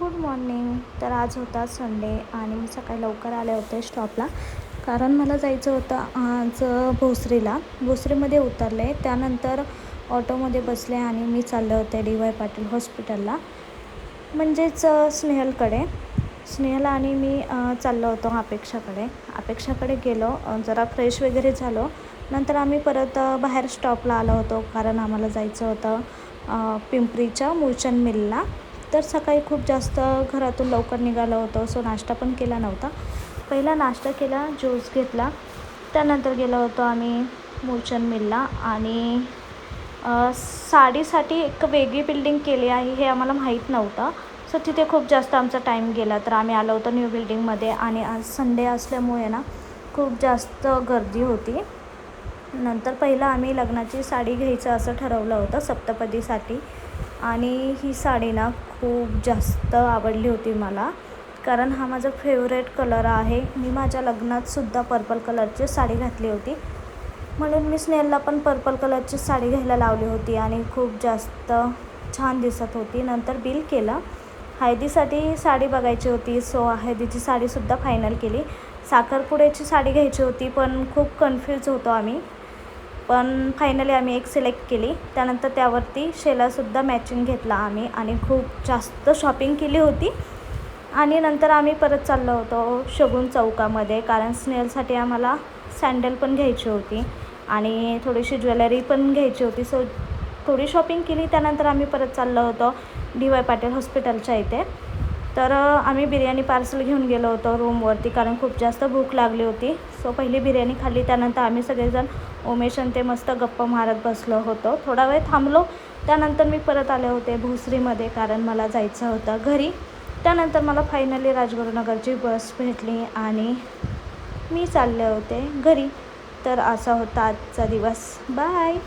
Good morning. तर आज होता संडे आणि मी सकाळी लवकर आले होते स्टॉपला, कारण मला जायचं होतं आज भोसरीमध्ये उतरले. त्यानंतर ऑटोमध्ये बसले आणि मी चालले होते DY पाटील हॉस्पिटलला, म्हणजेच स्नेहल आणि मी चाललो होतो अपेक्षाकडे गेलो. जरा फ्रेश वगैरे झालो. नंतर आम्ही परत बाहेर स्टॉपला आलो होतो, कारण आम्हाला जायचं होतं पिंपरीच्या मूळचंद मिलला. तर सकाळी खूप जास्त घरातून लवकर निघालो होतो, सो नाश्ता पण केला नव्हता. पहिला नाश्ता केला, ज्यूस घेतला, त्यानंतर गेलो होतो आम्ही मूळचंद मिलला. आणि साडीसाठी एक वेगळी बिल्डिंग केली आहे हे आम्हाला माहीत नव्हतं, सो तिथे खूप जास्त आमचा टाईम गेला. तर आम्ही आलो होतो न्यू बिल्डिंगमध्ये आणि आज संडे असल्यामुळे ना खूप जास्त गर्दी होती. नंतर पहिलं आम्ही लग्नाची साडी घ्यायचं असं ठरवलं होतं सप्तपदीसाठी, आणि ही साडी ना खूप जास्त आवडली होती मला, कारण हा माझा फेवरेट कलर आहे. मी माझ्या लग्नातसुद्धा पर्पल कलरची साडी घातली होती, म्हणून मी स्नेहलला पण पर्पल कलरची साडी घ्यायला लावली होती आणि खूप जास्त छान दिसत होती. नंतर बिल केलं. हळदीसाठी साडी बघायची होती, सो हळदीची साडीसुद्धा फायनल केली. साखरपुड्याची साडी घ्यायची होती, पण खूप कन्फ्यूज होतो आम्ही, पण फायनली आम्ही एक सिलेक्ट केली. त्यानंतर त्यावरती शेलासुद्धा मॅचिंग घेतला आम्ही आणि खूप जास्त शॉपिंग केली होती. आणि नंतर आम्ही परत चाललो होतो शगुन चौकामध्ये, कारण स्नेहलसाठी आम्हाला सँडल पण घ्यायची होती आणि थोडीशी ज्वेलरी पण घ्यायची होती. सो थोडी शॉपिंग केली. त्यानंतर आम्ही परत चाललो होतो DY पाटील हॉस्पिटलच्या इथे. तर आम्ही बिर्याणी पार्सल घेऊन गेलो होतो रूमवरती, कारण खूप जास्त भूक लागली होती. सो पहिली बिर्याणी खाल्ली. त्यानंतर आम्ही सगळेजण उमेश आणि ते मस्त गप्पा मारत बसलो होतो. थोडा वेळ थांबलो. त्यानंतर मी परत आले होते भोसरीमध्ये, कारण मला जायचं होतं घरी. त्यानंतर मला फायनली राजगुरुनगरची बस भेटली आणि मी चालले होते घरी. तर असा होता आजचा दिवस. बाय.